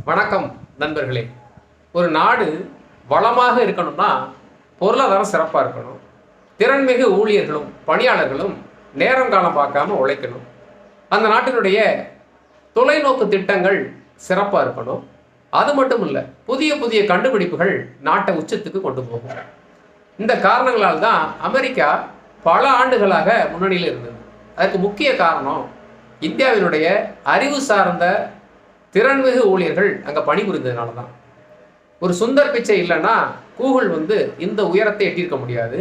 வணக்கம் நண்பர்களே. ஒரு நாடு வளமாக இருக்கணும்னா பொருளாதாரம் சிறப்பாக இருக்கணும். திறன்மிகு ஊழியர்களும் பணியாளர்களும் நேரம் காலம் பார்க்காம உழைக்கணும். அந்த நாட்டினுடைய தொலைநோக்கு திட்டங்கள் சிறப்பாக இருக்கணும். அது மட்டும் இல்லை, புதிய புதிய கண்டுபிடிப்புகள் நாட்டை உச்சத்துக்கு கொண்டு போகும். இந்த காரணங்களால் தான் அமெரிக்கா பல ஆண்டுகளாக முன்னணியில் இருந்தது. அதற்கு முக்கிய காரணம் இந்தியாவினுடைய அறிவு சார்ந்த திறன்மிகு ஊழியர்கள் அங்கே பணிபுரிந்ததுனால தான். ஒரு சுந்தர் பிச்சை இல்லைன்னா கூகுள் இந்த உயரத்தை எட்டியிருக்க முடியாது.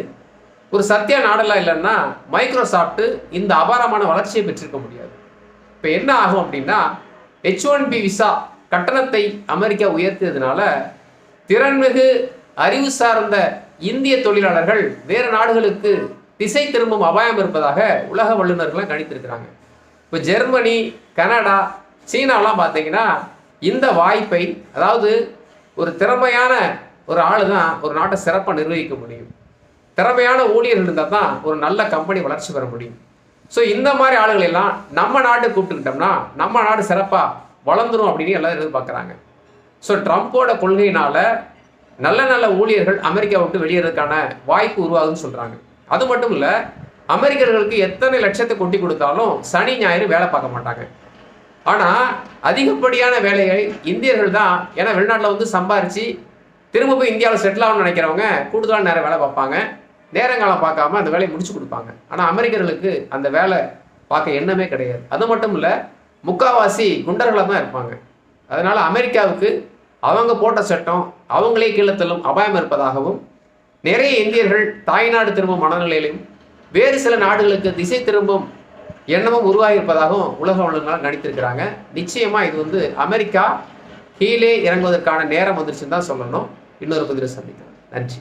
ஒரு சத்யா நாடலா இல்லைன்னா மைக்ரோசாஃப்ட் இந்த அபாரமான வளர்ச்சியை பெற்றிருக்க முடியாது. இப்போ என்ன ஆகும் அப்படின்னா, H1B விசா கட்டணத்தை அமெரிக்கா உயர்த்தியதுனால திறன்மிகு அறிவு சார்ந்த இந்திய தொழிலாளர்கள் வேறு நாடுகளுக்கு திசை திரும்பும் அபாயம் இருப்பதாக உலக வல்லுநர்கள்லாம் கணித்திருக்கிறாங்க. இப்போ ஜெர்மனி, கனடா, சீனாலாம் பார்த்தீங்கன்னா இந்த வாய்ப்பை, அதாவது ஒரு திறமையான ஒரு ஆள் தான் ஒரு நாட்டை சிறப்பாக நிர்வகிக்க முடியும். திறமையான ஊழியர்கள் இருந்தால் தான் ஒரு நல்ல கம்பெனி வளர்ச்சி பெற முடியும். ஸோ இந்த மாதிரி ஆளுகள் எல்லாம் நம்ம நாட்டுக்கு கூப்பிட்டுக்கிட்டோம்னா நம்ம நாடு சிறப்பாக வளர்ந்துடும் அப்படின்னு எல்லாரும் எதிர்பார்க்குறாங்க. ஸோ ட்ரம்ப்போட கொள்கையினால் நல்ல நல்ல ஊழியர்கள் அமெரிக்கா விட்டு வெளியேறதுக்கான வாய்ப்பு உருவாகுதுன்னு சொல்கிறாங்க. அது மட்டும் இல்லை, அமெரிக்கர்களுக்கு எத்தனை லட்சத்தை கொட்டி கொடுத்தாலும் சனி ஞாயிறு வேலை பார்க்க மாட்டாங்க. ஆனால் அதிகப்படியான வேலையை இந்தியர்கள் தான். ஏன்னா வெளிநாட்டில் சம்பாரித்து திரும்ப போய் இந்தியாவில் செட்டில் ஆகணும்னு நினைக்கிறவங்க கூடுதலான நேரம் வேலை பார்ப்பாங்க. நேரங்காலம் பார்க்காம அந்த வேலையை முடிச்சு கொடுப்பாங்க. ஆனால் அமெரிக்கர்களுக்கு அந்த வேலை பார்க்க எண்ணமே கிடையாது. அது மட்டும் இல்லை, முக்கால்வாசி குண்டர்களாக தான் இருப்பாங்க. அதனால் அமெரிக்காவுக்கு அவங்க போட்ட சட்டம் அவங்களே கீழே தள்ளும் அபாயம் இருப்பதாகவும், நிறைய இந்தியர்கள் தாய்நாடு திரும்பும் மனநிலையிலும் வேறு சில நாடுகளுக்கு திசை திரும்பும் எண்ணமும் உருவாகியிருப்பதாகவும் உலக வல்லுநர்கள் நடித்திருக்கிறாங்க. நிச்சயமாக இது அமெரிக்கா கீழே இறங்குவதற்கான நேரம் வந்துருச்சுன்னு தான் சொல்லணும். இன்னொரு பதிவில் சந்திக்கிறேன். நன்றி.